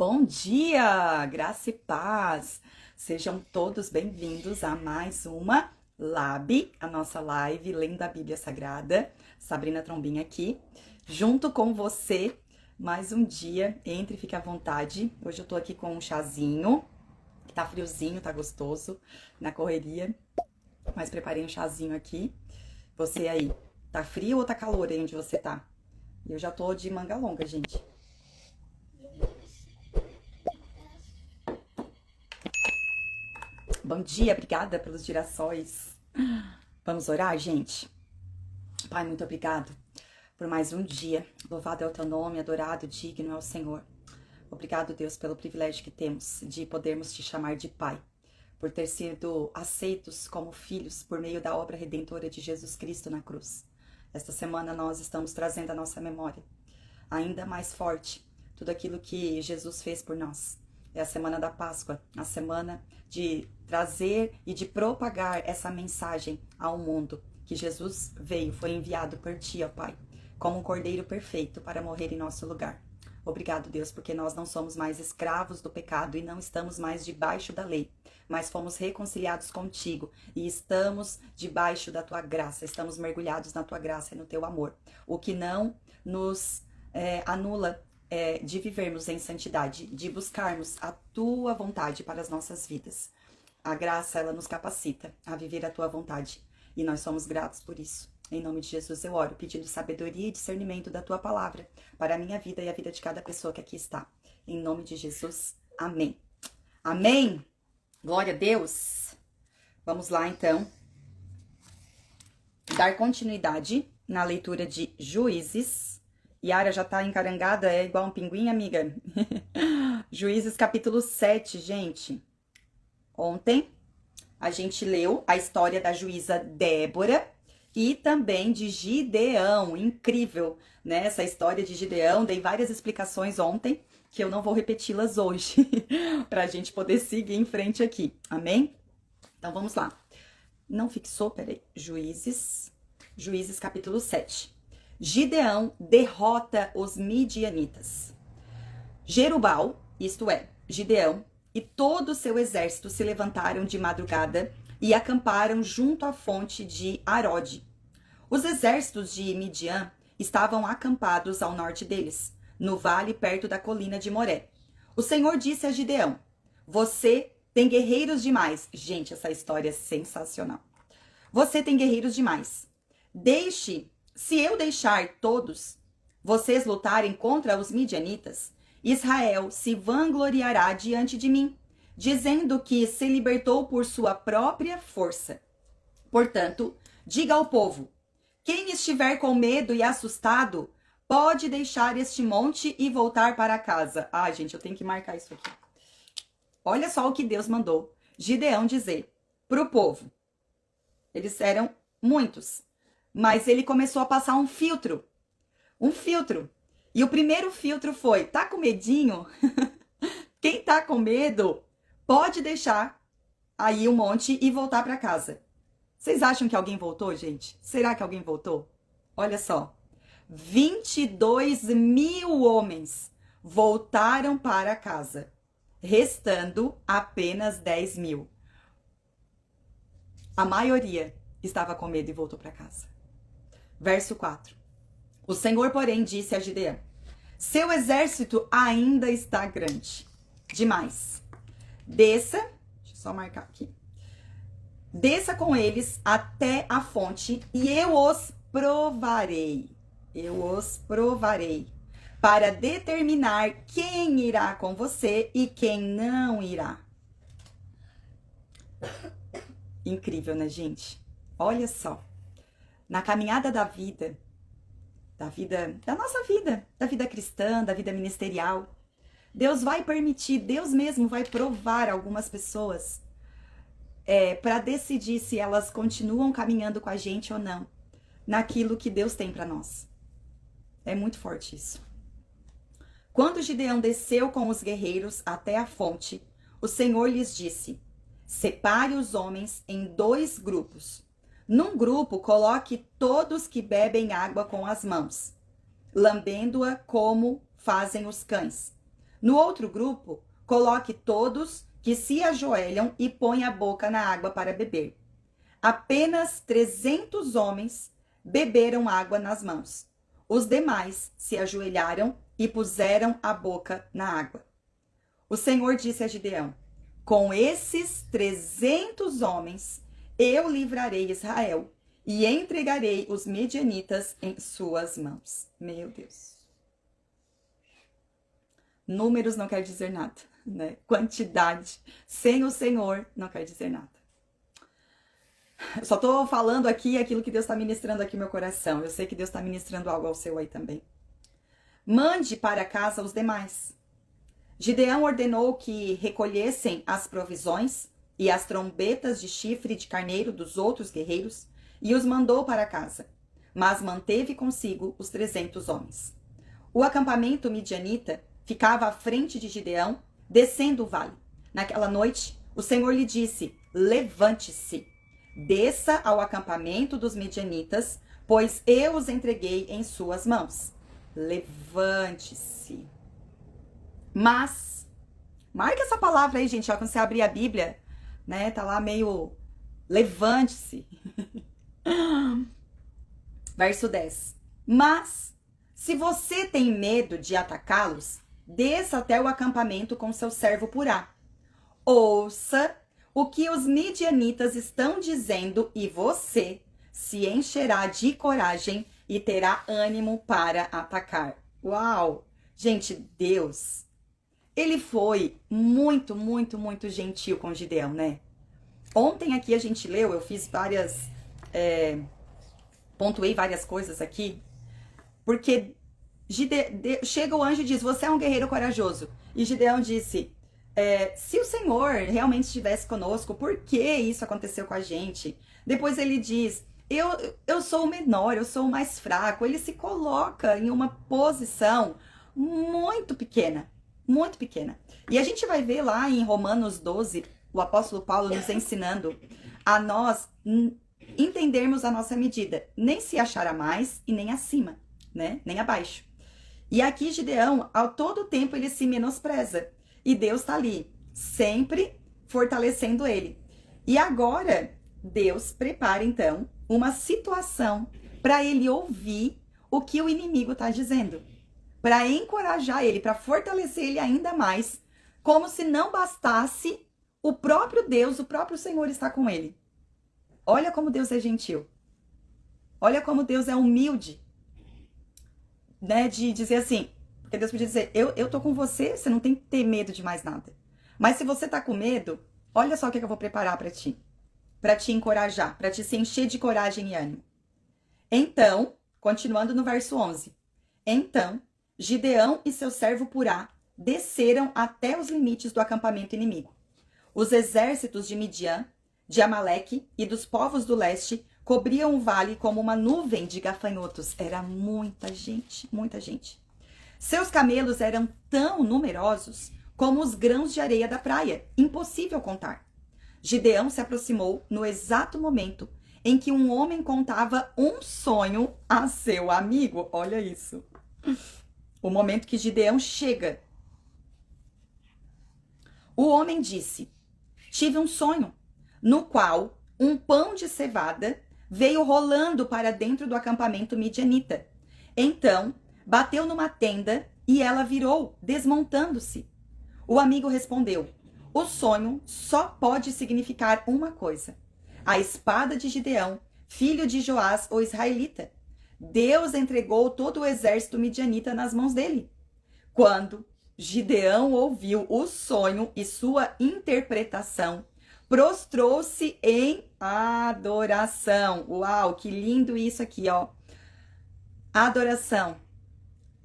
Bom dia, graça e paz. Sejam todos bem-vindos a mais uma Lab, a nossa live lendo a Bíblia Sagrada. Sabrina Trombinha aqui, junto com você, mais um dia. Entre, fique à vontade. Hoje eu tô aqui com um chazinho, que tá friozinho, tá gostoso, na correria, mas preparei um chazinho aqui. Você aí, tá frio ou tá calor aí onde você tá? Eu já tô de manga longa, gente. Bom dia, obrigada pelos girassóis. Vamos orar, gente? Pai, muito obrigado por mais um dia. Louvado é o teu nome, adorado, digno é o Senhor. Obrigado, Deus, pelo privilégio que temos de podermos te chamar de Pai, por ter sido aceitos como filhos por meio da obra redentora de Jesus Cristo na cruz. Esta semana nós estamos trazendo à nossa memória ainda mais forte tudo aquilo que Jesus fez por nós. É a semana da Páscoa, a semana de trazer e de propagar essa mensagem ao mundo, que Jesus veio, foi enviado por ti, ó Pai, como um cordeiro perfeito para morrer em nosso lugar. Obrigado, Deus, porque nós não somos mais escravos do pecado e não estamos mais debaixo da lei, mas fomos reconciliados contigo e estamos debaixo da tua graça, estamos mergulhados na tua graça e no teu amor, o que não nos anula de vivermos em santidade, de buscarmos a tua vontade para as nossas vidas. A graça, ela nos capacita a viver a tua vontade e nós somos gratos por isso. Em nome de Jesus eu oro, pedindo sabedoria e discernimento da tua palavra para a minha vida e a vida de cada pessoa que aqui está. Em nome de Jesus, amém. Amém! Glória a Deus! Vamos lá, então, dar continuidade na leitura de Juízes. Yara já tá encarangada, é igual um pinguim, amiga? Juízes capítulo 7, gente. Ontem a gente leu a história da juíza Débora e também de Gideão. Incrível, né? Essa história de Gideão. Dei várias explicações ontem, que eu não vou repeti-las hoje, pra gente poder seguir em frente aqui. Amém? Então vamos lá. Não fixou, peraí. Juízes capítulo 7. Gideão derrota os midianitas. Jerubal, isto é, Gideão, e todo o seu exército se levantaram de madrugada e acamparam junto à fonte de Arode. Os exércitos de Midian estavam acampados ao norte deles, no vale perto da colina de Moré. O Senhor disse a Gideão: você tem guerreiros demais. Gente, essa história é sensacional. Você tem guerreiros demais. Se eu deixar todos vocês lutarem contra os midianitas, Israel se vangloriará diante de mim, dizendo que se libertou por sua própria força. Portanto, diga ao povo: quem estiver com medo e assustado, pode deixar este monte e voltar para casa. Ah, gente, eu tenho que marcar isso aqui. Olha só o que Deus mandou Gideão dizer para o povo. Eles eram muitos. Mas ele começou a passar um filtro. E o primeiro filtro foi: tá com medinho? Quem tá com medo pode deixar aí um monte e voltar para casa. Vocês acham que alguém voltou, gente? Será que alguém voltou? Olha só. 22.000 homens voltaram para casa, restando apenas 10.000. A maioria estava com medo e voltou para casa. Verso 4. O Senhor, porém, disse a Gideão: seu exército ainda está grande demais. Deixa eu só marcar aqui. Desça com eles até a fonte e eu os provarei. Para determinar quem irá com você e quem não irá. Incrível, né, gente? Olha só. Na caminhada da nossa vida, da vida cristã, da vida ministerial, Deus vai permitir, Deus mesmo vai provar algumas pessoas para decidir se elas continuam caminhando com a gente ou não, naquilo que Deus tem para nós. É muito forte isso. Quando Gideão desceu com os guerreiros até a fonte, o Senhor lhes disse: separe os homens em 2 grupos. Num grupo, coloque todos que bebem água com as mãos, lambendo-a como fazem os cães. No outro grupo, coloque todos que se ajoelham e põem a boca na água para beber. Apenas 300 homens beberam água nas mãos. Os demais se ajoelharam e puseram a boca na água. O Senhor disse a Gideão: com esses 300 homens, eu livrarei Israel e entregarei os midianitas em suas mãos. Meu Deus. Números não quer dizer nada, né? Quantidade sem o Senhor não quer dizer nada. Eu só tô falando aqui aquilo que Deus está ministrando aqui no meu coração. Eu sei que Deus está ministrando algo ao seu aí também. Mande para casa os demais. Gideão ordenou que recolhessem as provisões e as trombetas de chifre de carneiro dos outros guerreiros e os mandou para casa, mas manteve consigo os 300 homens. O acampamento midianita ficava à frente de Gideão, descendo o vale. Naquela noite, o Senhor lhe disse: levante-se, desça ao acampamento dos midianitas, pois eu os entreguei em suas mãos. Levante-se. Mas, marca essa palavra aí, gente, ó, quando você abrir a Bíblia, né, tá lá meio levante-se. Verso 10. Mas, se você tem medo de atacá-los, desça até o acampamento com seu servo Purá. Ouça o que os midianitas estão dizendo e você se encherá de coragem e terá ânimo para atacar. Uau! Gente, Deus, ele foi muito, muito, muito gentil com Gideão, né? Ontem aqui a gente leu, eu fiz pontuei várias coisas aqui, porque chega o anjo e diz: você é um guerreiro corajoso. E Gideão disse: se o Senhor realmente estivesse conosco, por que isso aconteceu com a gente? Depois ele diz: eu sou o menor, eu sou o mais fraco. Ele se coloca em uma posição muito pequena, muito pequena. E a gente vai ver lá em Romanos 12, o apóstolo Paulo nos ensinando a nós entendermos a nossa medida, nem se achar a mais e nem acima, né? Nem abaixo. E aqui Gideão, a todo tempo ele se menospreza. E Deus está ali, sempre fortalecendo ele. E agora, Deus prepara então uma situação para ele ouvir o que o inimigo está dizendo. Para encorajar ele, para fortalecer ele ainda mais, como se não bastasse o próprio Deus, o próprio Senhor está com ele. Olha como Deus é gentil. Olha como Deus é humilde. Né, de dizer assim, porque Deus podia dizer: eu tô com você, você não tem que ter medo de mais nada. Mas se você tá com medo, olha só o que eu vou preparar para te encorajar, para te se encher de coragem e ânimo. Então, continuando no verso 11. Então, Gideão e seu servo Purá desceram até os limites do acampamento inimigo. Os exércitos de Midian, de Amaleque e dos povos do leste cobriam o vale como uma nuvem de gafanhotos. Era muita gente, muita gente. Seus camelos eram tão numerosos como os grãos de areia da praia. Impossível contar. Gideão se aproximou no exato momento em que um homem contava um sonho a seu amigo. Olha isso. O momento que Gideão chega. O homem disse: tive um sonho, no qual um pão de cevada veio rolando para dentro do acampamento midianita. Então, bateu numa tenda e ela virou, desmontando-se. O amigo respondeu: o sonho só pode significar uma coisa: a espada de Gideão, filho de Joás, o israelita. Deus entregou todo o exército midianita nas mãos dele. Quando Gideão ouviu o sonho e sua interpretação, prostrou-se em adoração. Uau, que lindo isso aqui, ó. Adoração.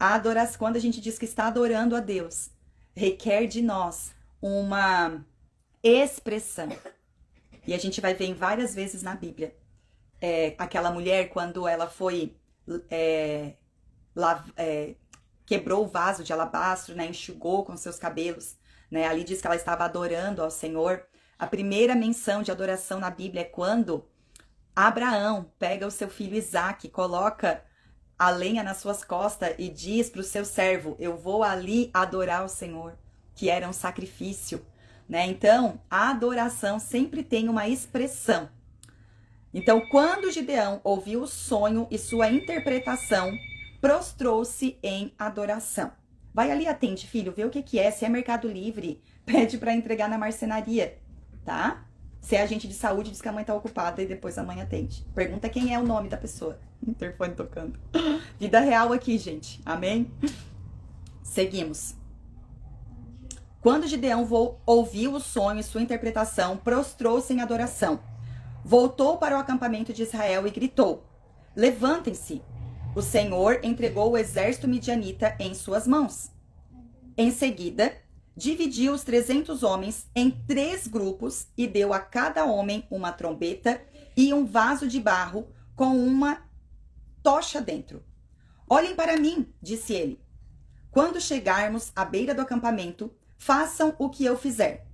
Adoração. Quando a gente diz que está adorando a Deus, requer de nós uma expressão. E a gente vai ver em várias vezes na Bíblia. Aquela mulher, quando ela foi... quebrou o vaso de alabastro, né? Enxugou com seus cabelos. Né? Ali diz que ela estava adorando ao Senhor. A primeira menção de adoração na Bíblia é quando Abraão pega o seu filho Isaque, coloca a lenha nas suas costas e diz para o seu servo: eu vou ali adorar o Senhor, que era um sacrifício, né? Então, a adoração sempre tem uma expressão. Então, quando Gideão ouviu o sonho e sua interpretação, prostrou-se em adoração. Vai ali, atende, filho, vê o que é, se é Mercado Livre, pede para entregar na marcenaria, tá? Se é agente de saúde, diz que a mãe tá ocupada e depois a mãe atende. Pergunta quem é o nome da pessoa. Interfone tocando. Vida real aqui, gente. Amém? Seguimos. Quando Gideão ouviu o sonho e sua interpretação, prostrou-se em adoração. Voltou para o acampamento de Israel e gritou: levantem-se! O Senhor entregou o exército midianita em suas mãos. Em seguida, dividiu os 300 homens em 3 grupos e deu a cada homem uma trombeta e um vaso de barro com uma tocha dentro. Olhem para mim, disse ele. Quando chegarmos à beira do acampamento, façam o que eu fizer.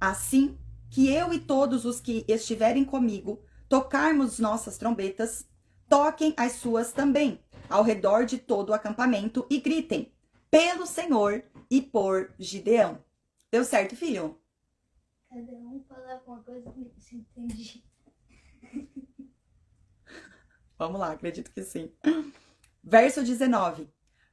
Assim que eu e todos os que estiverem comigo tocarmos nossas trombetas, toquem as suas também, ao redor de todo o acampamento e gritem: pelo Senhor e por Gideão. Deu certo, filho? Cada um falava uma coisa que você entende. Vamos lá, acredito que sim. Verso 19.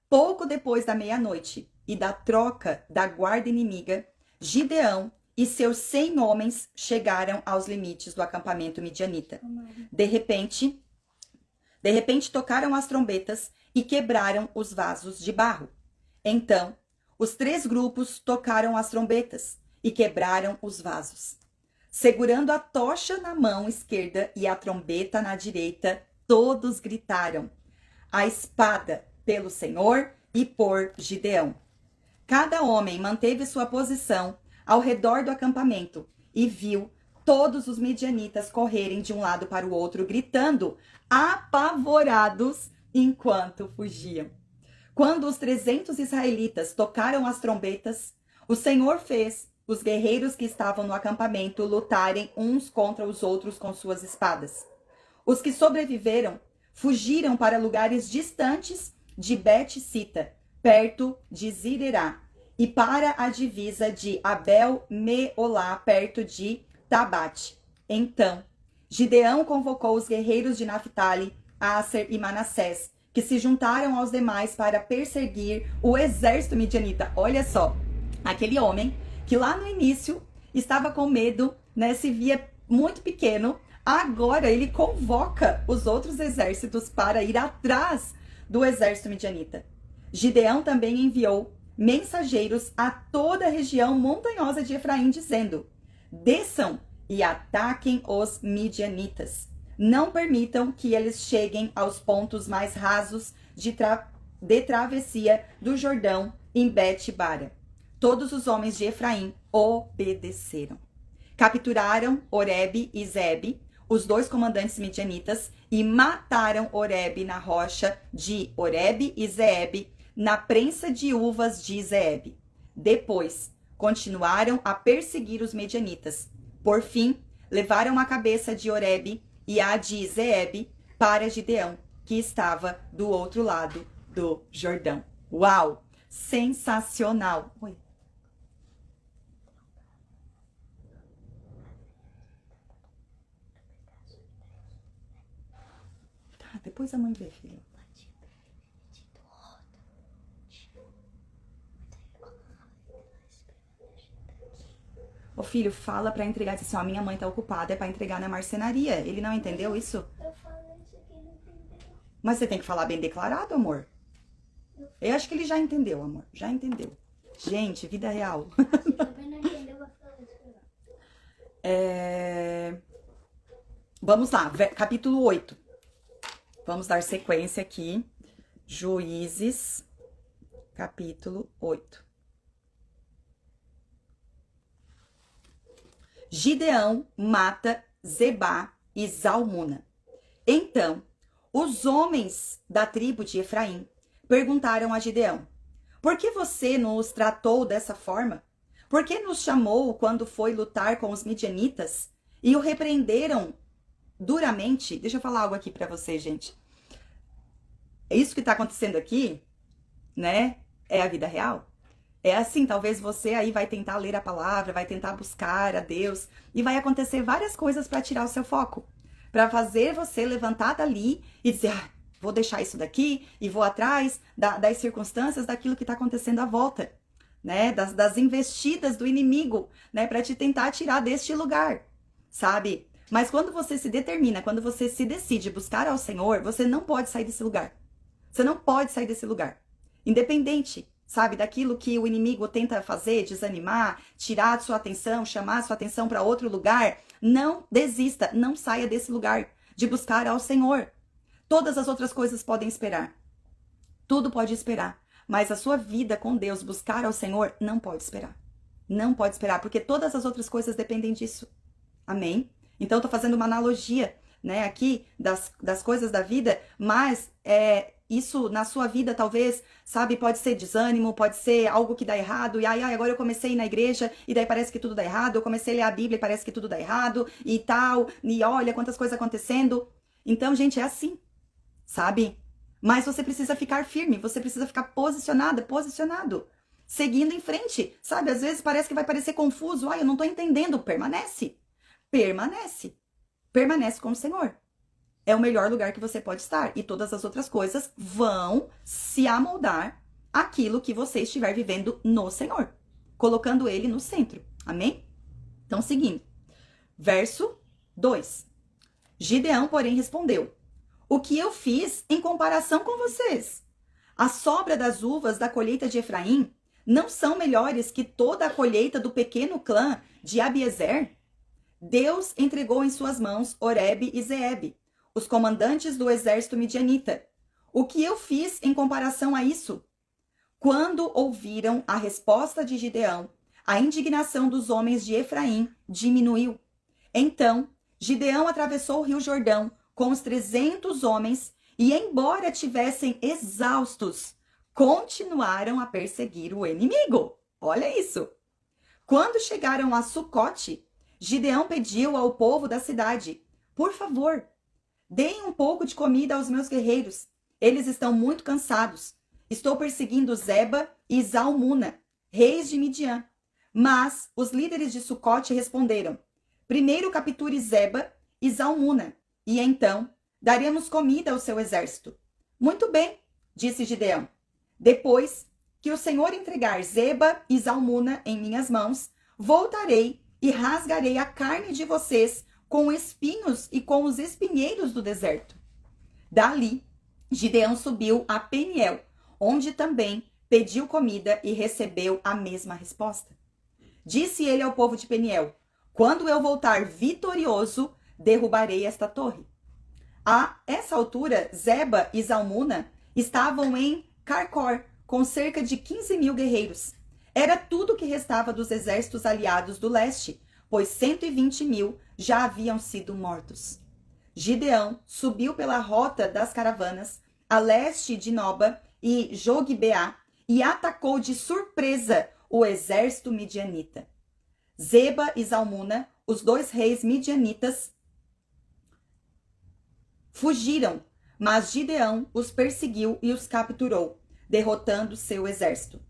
Pouco depois da meia-noite e da troca da guarda inimiga, Gideão e seus 100 homens chegaram aos limites do acampamento midianita. De repente tocaram as trombetas e quebraram os vasos de barro. Então, os 3 grupos tocaram as trombetas e quebraram os vasos. Segurando a tocha na mão esquerda e a trombeta na direita, todos gritaram: a espada pelo Senhor e por Gideão. Cada homem manteve sua posição ao redor do acampamento e viu todos os midianitas correrem de um lado para o outro, gritando, apavorados, enquanto fugiam. Quando os 300 israelitas tocaram as trombetas, o Senhor fez os guerreiros que estavam no acampamento lutarem uns contra os outros com suas espadas. Os que sobreviveram fugiram para lugares distantes de Bet-Sita, perto de Zirerá, e para a divisa de Abel-Meolá, perto de Tabate. Então, Gideão convocou os guerreiros de Naphtali, Asser e Manassés, que se juntaram aos demais para perseguir o exército midianita. Olha só, aquele homem que lá no início estava com medo, né, se via muito pequeno, agora ele convoca os outros exércitos para ir atrás do exército midianita. Gideão também enviou mensageiros a toda a região montanhosa de Efraim, dizendo: desçam e ataquem os midianitas. Não permitam que eles cheguem aos pontos mais rasos de travessia do Jordão em Bet-Bara. Todos os homens de Efraim obedeceram. Capturaram Oreb e Zebe, os 2 comandantes midianitas, e mataram Oreb na rocha de Oreb e Zeebe, na prensa de uvas de Zeebe. Depois, continuaram a perseguir os midianitas. Por fim, levaram a cabeça de Oreb e a de Zeebe para Gideão, que estava do outro lado do Jordão. Uau! Sensacional! Oi. Tá, depois a mãe vê, filho. Ô filho, fala pra entregar, diz assim, ó, minha mãe tá ocupada, é pra entregar na marcenaria. Ele não entendeu isso? Eu falei isso aqui, não entendeu. Mas você tem que falar bem declarado, amor. Eu acho que ele já entendeu, amor. Já entendeu. Gente, vida real. Se também não entendeu, vai falar isso. Vamos lá, capítulo 8. Vamos dar sequência aqui. Juízes, capítulo 8. Gideão mata Zebá e Zalmuna. Então, os homens da tribo de Efraim perguntaram a Gideão: por que você nos tratou dessa forma? Por que nos chamou quando foi lutar com os midianitas? E o repreenderam duramente? Deixa eu falar algo aqui para você, gente. É isso que está acontecendo aqui, né? É a vida real. É assim, talvez você aí vai tentar ler a palavra, vai tentar buscar a Deus e vai acontecer várias coisas para tirar o seu foco, para fazer você levantar dali e dizer, vou deixar isso daqui e vou atrás das circunstâncias, daquilo que está acontecendo à volta, né? Das investidas do inimigo, né? Para te tentar tirar deste lugar, sabe? Mas quando você se determina, quando você se decide buscar ao Senhor, você não pode sair desse lugar. Você não pode sair desse lugar. Independente, sabe, daquilo que o inimigo tenta fazer, desanimar, tirar sua atenção, chamar sua atenção para outro lugar, não desista, não saia desse lugar de buscar ao Senhor. Todas as outras coisas podem esperar. Tudo pode esperar. Mas a sua vida com Deus, buscar ao Senhor, não pode esperar. Não pode esperar, porque todas as outras coisas dependem disso. Amém? Então, eu tô fazendo uma analogia, né, aqui das coisas da vida, mas isso na sua vida talvez, sabe, pode ser desânimo, pode ser algo que dá errado, e agora eu comecei a ir na igreja e daí parece que tudo dá errado, eu comecei a ler a Bíblia e parece que tudo dá errado e tal, e olha quantas coisas acontecendo. Então, gente, é assim, sabe? Mas você precisa ficar firme, você precisa ficar posicionado, seguindo em frente, sabe? Às vezes parece que vai parecer confuso, eu não tô entendendo, permanece com o Senhor. É o melhor lugar que você pode estar. E todas as outras coisas vão se amoldar àquilo que você estiver vivendo no Senhor. Colocando Ele no centro. Amém? Então, seguindo. Verso 2. Gideão, porém, respondeu: o que eu fiz em comparação com vocês? A sobra das uvas da colheita de Efraim não são melhores que toda a colheita do pequeno clã de Abiezer? Deus entregou em suas mãos Oreb e Zeebe, os comandantes do exército midianita. O que eu fiz em comparação a isso? Quando ouviram a resposta de Gideão, a indignação dos homens de Efraim diminuiu. Então, Gideão atravessou o rio Jordão com os 300 homens e, embora tivessem exaustos, continuaram a perseguir o inimigo. Olha isso! Quando chegaram a Sucote, Gideão pediu ao povo da cidade: por favor, deem um pouco de comida aos meus guerreiros. Eles estão muito cansados. Estou perseguindo Zeba e Zalmuna, reis de Midian. Mas os líderes de Sucote responderam: primeiro capture Zeba e Zalmuna, e então daremos comida ao seu exército. Muito bem, disse Gideão. Depois que o Senhor entregar Zeba e Zalmuna em minhas mãos, voltarei e rasgarei a carne de vocês com espinhos e com os espinheiros do deserto. Dali, Gideão subiu a Peniel, onde também pediu comida e recebeu a mesma resposta. Disse ele ao povo de Peniel: quando eu voltar vitorioso, derrubarei esta torre. A essa altura, Zeba e Zalmuna estavam em Carcor, com cerca de 15.000 guerreiros. Era tudo que restava dos exércitos aliados do leste, pois 120.000 já haviam sido mortos. Gideão subiu pela rota das caravanas, a leste de Noba e Jogbeá, e atacou de surpresa o exército midianita. Zeba e Zalmuna, os dois reis midianitas, fugiram, mas Gideão os perseguiu e os capturou, derrotando seu exército.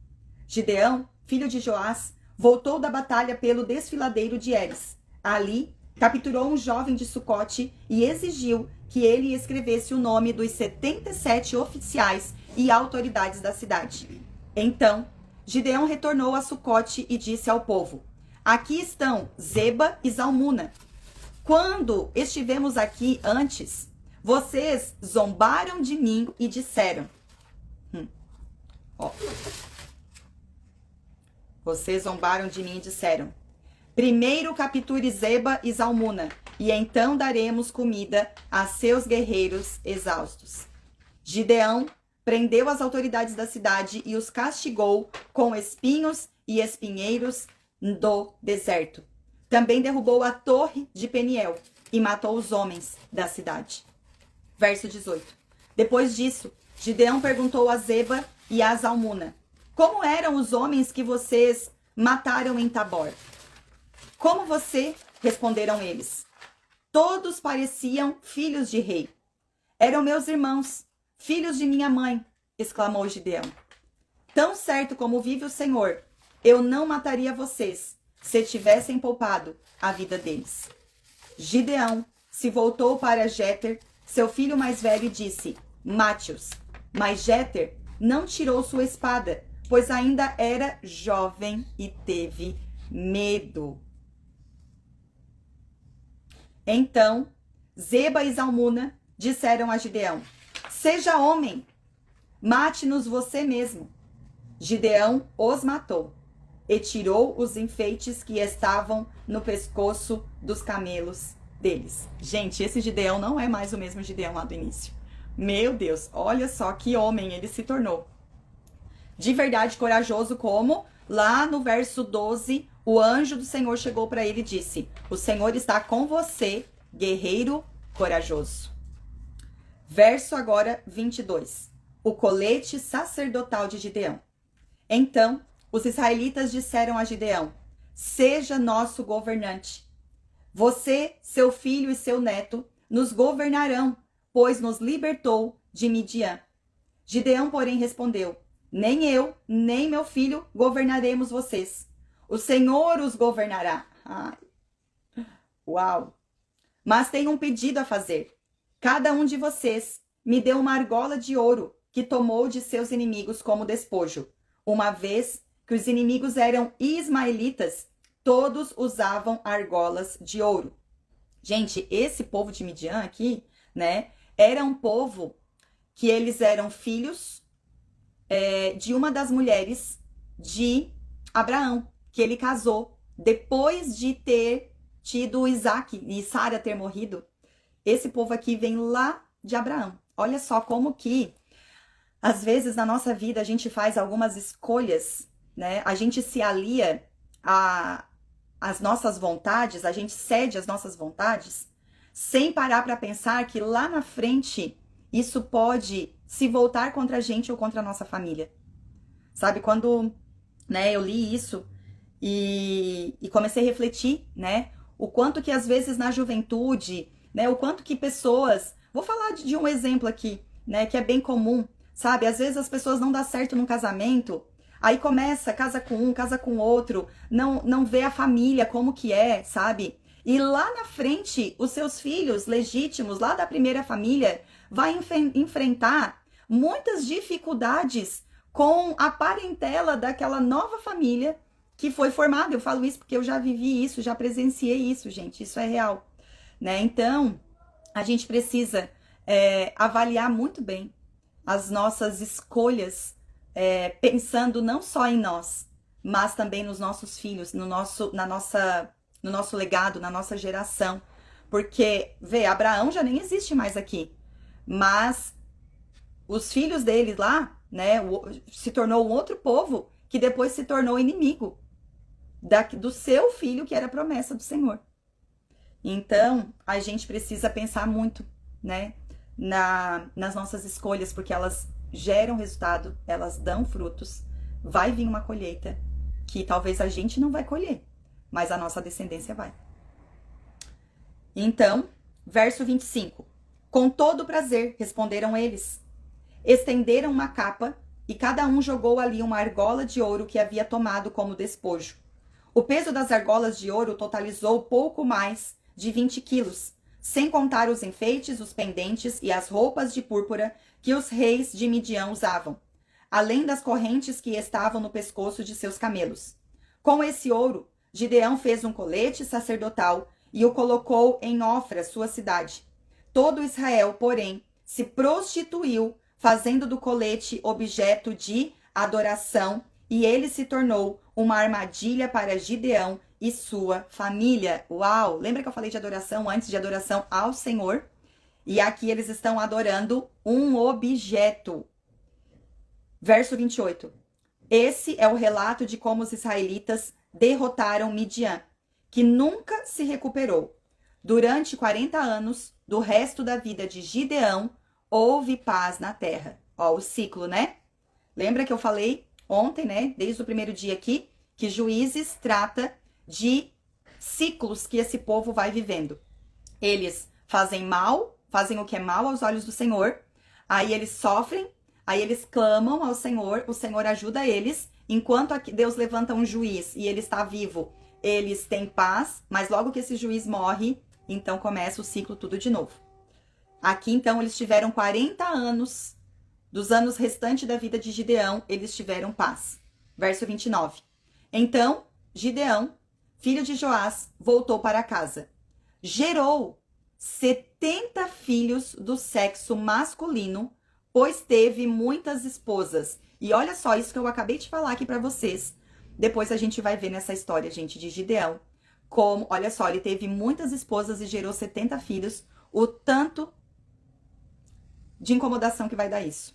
Gideão, filho de Joás, voltou da batalha pelo desfiladeiro de Eres. Ali, capturou um jovem de Sucote e exigiu que ele escrevesse o nome dos 77 oficiais e autoridades da cidade. Então, Gideão retornou a Sucote e disse ao povo: aqui estão Zeba e Zalmuna. Quando estivemos aqui antes, vocês zombaram de mim e disseram... Vocês zombaram de mim e disseram: primeiro capture Zeba e Zalmuna, e então daremos comida a seus guerreiros exaustos. Gideão prendeu as autoridades da cidade e os castigou com espinhos e espinheiros do deserto. Também derrubou a torre de Peniel e matou os homens da cidade. Verso 18. Depois disso, Gideão perguntou a Zeba e a Zalmuna: como eram os homens que vocês mataram em Tabor? Como você? Responderam eles. Todos pareciam filhos de rei. Eram meus irmãos, filhos de minha mãe, exclamou Gideão. Tão certo como vive o Senhor, eu não mataria vocês se tivessem poupado a vida deles. Gideão se voltou para Jéter, seu filho mais velho, e disse: mate-os. Mas Jéter não tirou sua espada, pois ainda era jovem e teve medo. Então, Zeba e Zalmuna disseram a Gideão: seja homem, mate-nos você mesmo. Gideão os matou e tirou os enfeites que estavam no pescoço dos camelos deles. Gente, esse Gideão não é mais o mesmo Gideão lá do início. Meu Deus, olha só que homem ele se tornou. De verdade corajoso, como lá no verso 12, o anjo do Senhor chegou para ele e disse: o Senhor está com você, guerreiro corajoso. Verso agora 22. O colete sacerdotal de Gideão. Então, os israelitas disseram a Gideão: seja nosso governante. Você, seu filho e seu neto nos governarão, pois nos libertou de Midian. Gideão, porém, respondeu: nem eu, nem meu filho governaremos vocês. O Senhor os governará. Ai. Uau! Mas tenho um pedido a fazer. Cada um de vocês me dê uma argola de ouro que tomou de seus inimigos como despojo. Uma vez que os inimigos eram ismaelitas, todos usavam argolas de ouro. Gente, esse povo de Midian aqui, né, era um povo que eles eram filhos de uma das mulheres de Abraão, que ele casou depois de ter tido Isaac e Sara ter morrido. Esse povo aqui vem lá de Abraão. Olha só como que, às vezes, na nossa vida, a gente faz algumas escolhas, né? A gente se alia às nossas vontades, a gente cede às nossas vontades, sem parar para pensar que lá na frente, isso pode se voltar contra a gente ou contra a nossa família. Sabe, quando, né, eu li isso e comecei a refletir, né? O quanto que, às vezes, na juventude, né? O quanto que pessoas... Vou falar de um exemplo aqui, né? Que é bem comum, sabe? Às vezes as pessoas não dão certo no casamento, aí começa, casa com um, casa com outro, não vê a família como que é, sabe? E lá na frente, os seus filhos legítimos, lá da primeira família, vai enfrentar muitas dificuldades com a parentela daquela nova família que foi formada. Eu falo isso porque eu já vivi isso, já presenciei isso, gente, isso é real, né? Então, a gente precisa avaliar muito bem as nossas escolhas, pensando não só em nós, mas também nos nossos filhos, no nosso legado, na nossa geração. Porque, vê, Abraão já nem existe mais aqui, mas os filhos dele lá, né, se tornou um outro povo que depois se tornou inimigo do seu filho, que era a promessa do Senhor. Então, a gente precisa pensar muito, né, nas nossas escolhas, porque elas geram resultado, elas dão frutos, vai vir uma colheita que talvez a gente não vai colher, mas a nossa descendência vai. Então, verso 25. Com todo prazer, responderam eles. Estenderam uma capa e cada um jogou ali uma argola de ouro que havia tomado como despojo. O peso das argolas de ouro totalizou pouco mais de 20 quilos, sem contar os enfeites, os pendentes e as roupas de púrpura que os reis de Midian usavam, além das correntes que estavam no pescoço de seus camelos. Com esse ouro, Gideão fez um colete sacerdotal e o colocou em Ofra, sua cidade. Todo Israel, porém, se prostituiu, fazendo do colete objeto de adoração, e ele se tornou uma armadilha para Gideão e sua família. Uau! Lembra que eu falei de adoração antes, de adoração ao Senhor? E aqui eles estão adorando um objeto. Verso 28. Esse é o relato de como os israelitas derrotaram Midian, que nunca se recuperou. Durante 40 anos, do resto da vida de Gideão, houve paz na terra. Ó, o ciclo, né? Lembra que eu falei ontem, né? Desde o primeiro dia aqui, que Juízes trata de ciclos que esse povo vai vivendo. Eles fazem mal, fazem o que é mal aos olhos do Senhor, Aí eles sofrem, aí eles clamam ao Senhor, o Senhor ajuda eles. Enquanto Deus levanta um juiz e ele está vivo, eles têm paz, mas logo que esse juiz morre, então começa o ciclo tudo de novo. Aqui, então, eles tiveram 40 anos, dos anos restantes da vida de Gideão, eles tiveram paz. Verso 29. Então, Gideão, filho de Joás, voltou para casa. Gerou 70 filhos do sexo masculino, pois teve muitas esposas. E olha só isso que eu acabei de falar aqui para vocês. Depois a gente vai ver nessa história, gente, de Gideão. Como, olha só, ele teve muitas esposas e gerou 70 filhos. O tanto de incomodação que vai dar isso.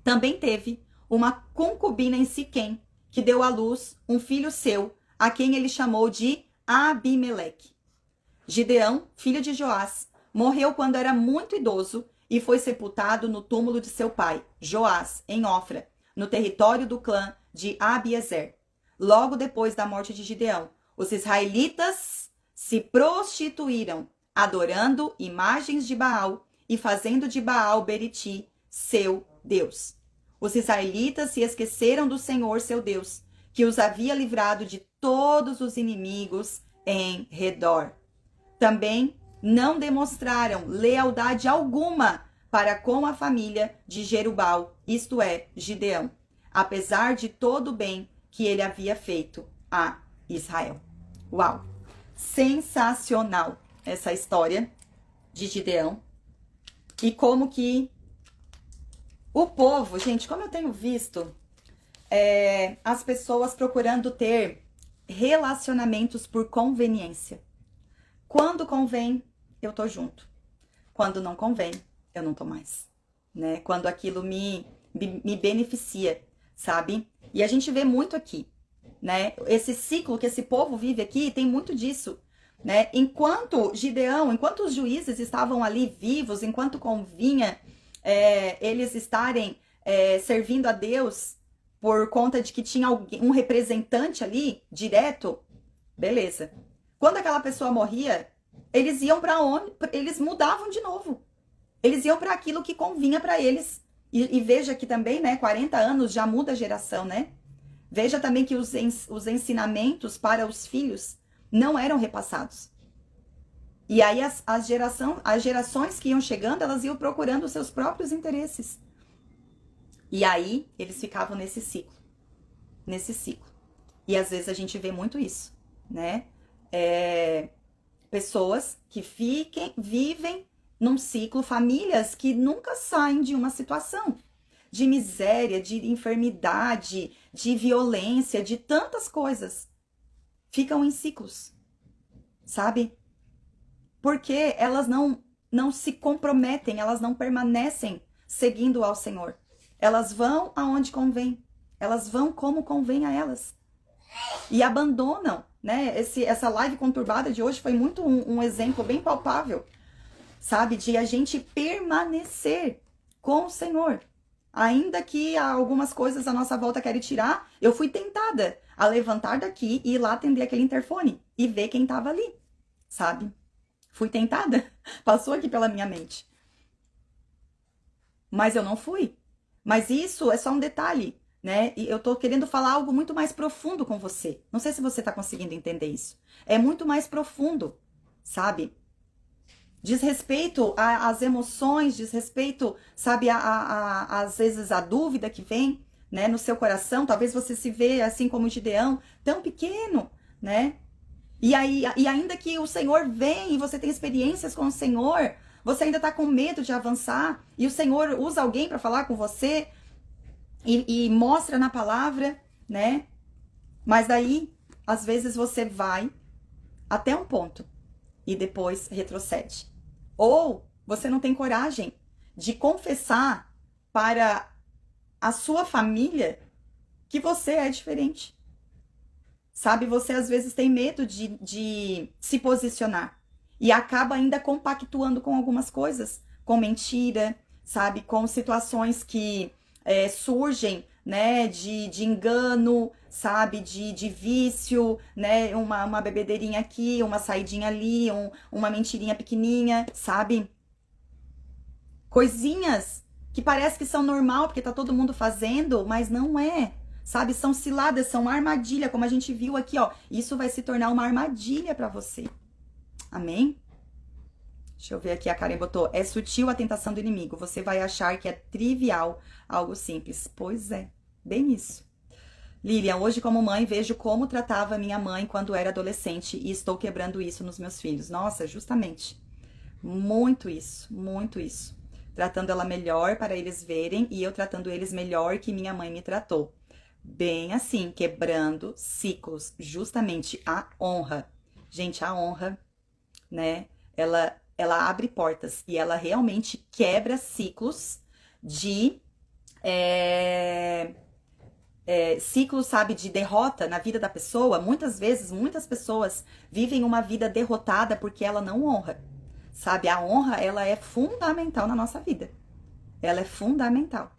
Também teve uma concubina em Siquém, que deu à luz um filho seu, a quem ele chamou de Abimeleque. Gideão, filho de Joás, morreu quando era muito idoso e foi sepultado no túmulo de seu pai, Joás, em Ofra, no território do clã de Abiezer. Logo depois da morte de Gideão, os israelitas se prostituíram, adorando imagens de Baal e fazendo de Baal Beriti seu Deus. Os israelitas se esqueceram do Senhor, seu Deus, que os havia livrado de todos os inimigos em redor. Também não demonstraram lealdade alguma para com a família de Jerubal, isto é, Gideão, apesar de todo o bem que ele havia feito a Israel. Uau! Sensacional essa história de Gideão. E como que o povo, gente, como eu tenho visto as pessoas procurando ter relacionamentos por conveniência. Quando convém, eu tô junto. Quando não convém, eu não tô mais. Né? Quando aquilo me beneficia, sabe? E a gente vê muito aqui, né? Esse ciclo que esse povo vive aqui tem muito disso, né? Enquanto Gideão, enquanto os juízes estavam ali vivos, enquanto convinha eles estarem servindo a Deus por conta de que tinha um representante ali, direto, beleza. Quando aquela pessoa morria, eles iam para onde? Eles mudavam de novo. Eles iam para aquilo que convinha para eles. E veja que também, né, 40 anos já muda a geração, né? Veja também que os ensinamentos para os filhos não eram repassados. E aí as gerações que iam chegando, elas iam procurando os seus próprios interesses. E aí eles ficavam nesse ciclo. Nesse ciclo. E às vezes a gente vê muito isso, né? Pessoas que vivem num ciclo, famílias que nunca saem de uma situação de miséria, de enfermidade, de violência, de tantas coisas. Ficam em ciclos, sabe? Porque elas não se comprometem, elas não permanecem seguindo ao Senhor. Elas vão aonde convém, elas vão como convém a elas. E abandonam, né? Essa live conturbada de hoje foi muito um exemplo bem palpável, sabe? De a gente permanecer com o Senhor. Ainda que algumas coisas à nossa volta querem tirar, eu fui tentada a levantar daqui e ir lá atender aquele interfone e ver quem estava ali, sabe? Fui tentada, passou aqui pela minha mente. Mas eu não fui. Mas isso é só um detalhe, né? E eu tô querendo falar algo muito mais profundo com você. Não sei se você tá conseguindo entender isso. É muito mais profundo, sabe? Diz respeito às emoções, diz respeito, sabe, às vezes a dúvida que vem, né, no seu coração. Talvez você se vê assim como Gideão, tão pequeno, né? E ainda que o Senhor vem e você tem experiências com o Senhor, você ainda tá com medo de avançar e o Senhor usa alguém para falar com você e mostra na palavra, né? Mas daí, às vezes você vai até um ponto e depois retrocede. Ou você não tem coragem de confessar para a sua família que você é diferente. Sabe, você às vezes tem medo de se posicionar e acaba ainda compactuando com algumas coisas, com mentira, sabe, com situações que surgem, né, de engano, sabe, de vício, né, uma bebedeirinha aqui, uma saidinha ali, uma mentirinha pequenininha, sabe? Coisinhas que parece que são normal, porque tá todo mundo fazendo, mas não é. Sabe, são ciladas, são armadilha, como a gente viu aqui, ó. Isso vai se tornar uma armadilha para você. Amém? Deixa eu ver aqui, a Karen botou, é sutil a tentação do inimigo, você vai achar que é trivial algo simples. Pois é, bem isso. Lilian, hoje como mãe vejo como tratava minha mãe quando era adolescente e estou quebrando isso nos meus filhos. Nossa, justamente, muito isso, tratando ela melhor para eles verem e eu tratando eles melhor que minha mãe me tratou. Bem assim, quebrando ciclos, justamente a honra. Gente, a honra, né, ela abre portas e ela realmente quebra ciclos de ciclos, sabe, de derrota na vida da pessoa. Muitas vezes, muitas pessoas vivem uma vida derrotada porque ela não honra, sabe? A honra, ela é fundamental na nossa vida. Ela é fundamental.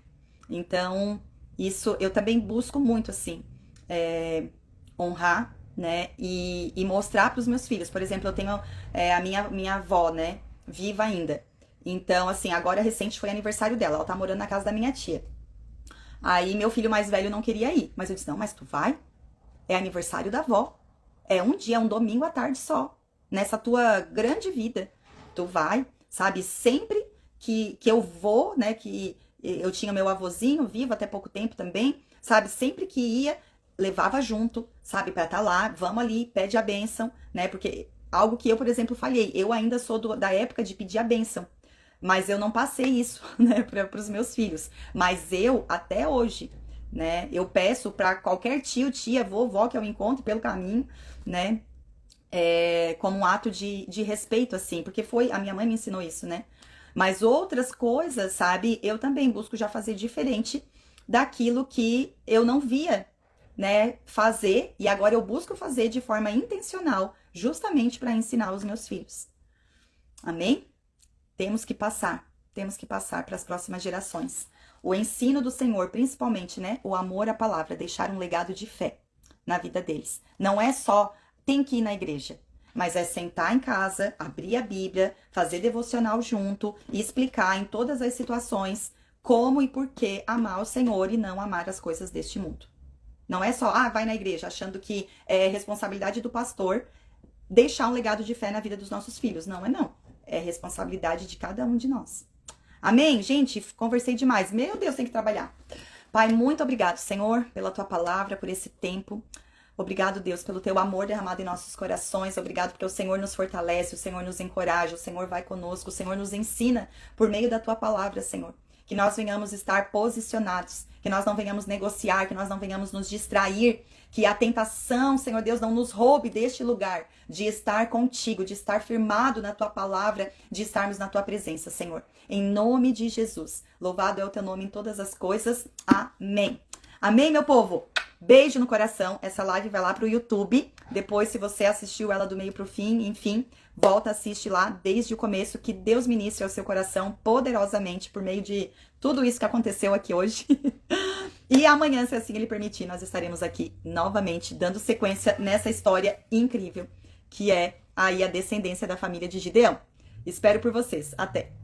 Então, isso eu também busco muito, assim, honrar, né? E mostrar para os meus filhos. Por exemplo, eu tenho a minha avó, né? Viva ainda. Então, assim, agora recente foi aniversário dela. Ela tá morando na casa da minha tia. Aí meu filho mais velho não queria ir. Mas eu disse, não, mas tu vai? É aniversário da avó. É um dia, um domingo à tarde só. Nessa tua grande vida. Tu vai, sabe? Sempre que eu vou, né? Que eu tinha meu avôzinho vivo até pouco tempo também. Sabe? Sempre que ia, levava junto, sabe? Pra estar lá. Vamos ali, pede a bênção, né? Porque algo que eu, por exemplo, falhei. Eu ainda sou da época de pedir a bênção. Mas eu não passei isso, né, para os meus filhos. Mas eu, até hoje, né, eu peço para qualquer tio, tia, vovó que eu encontro pelo caminho, né, como um ato de respeito, assim, porque a minha mãe me ensinou isso, né. Mas outras coisas, sabe, eu também busco já fazer diferente daquilo que eu não via, né, fazer, e agora eu busco fazer de forma intencional, justamente para ensinar os meus filhos. Amém? Temos que passar para as próximas gerações. O ensino do Senhor, principalmente, né? O amor à palavra, deixar um legado de fé na vida deles. Não é só tem que ir na igreja, mas é sentar em casa, abrir a Bíblia, fazer devocional junto e explicar em todas as situações como e por que amar o Senhor e não amar as coisas deste mundo. Não é só, vai na igreja, achando que é responsabilidade do pastor deixar um legado de fé na vida dos nossos filhos. Não é não. É responsabilidade de cada um de nós. Amém? Gente, conversei demais. Meu Deus, tem que trabalhar. Pai, muito obrigado, Senhor, pela tua palavra, por esse tempo. Obrigado, Deus, pelo teu amor derramado em nossos corações. Obrigado porque o Senhor nos fortalece, o Senhor nos encoraja, o Senhor vai conosco, o Senhor nos ensina por meio da tua palavra, Senhor. Que nós venhamos estar posicionados, que nós não venhamos negociar, que nós não venhamos nos distrair, que a tentação, Senhor Deus, não nos roube deste lugar de estar contigo, de estar firmado na tua palavra, de estarmos na tua presença, Senhor. Em nome de Jesus. Louvado é o teu nome em todas as coisas. Amém. Amém, meu povo? Beijo no coração. Essa live vai lá pro YouTube. Depois, se você assistiu ela do meio pro fim, enfim, volta, assiste lá desde o começo. Que Deus ministre ao seu coração poderosamente por meio de tudo isso que aconteceu aqui hoje. E amanhã, se assim Ele permitir, nós estaremos aqui novamente dando sequência nessa história incrível que é aí a descendência da família de Gideão. Espero por vocês. Até!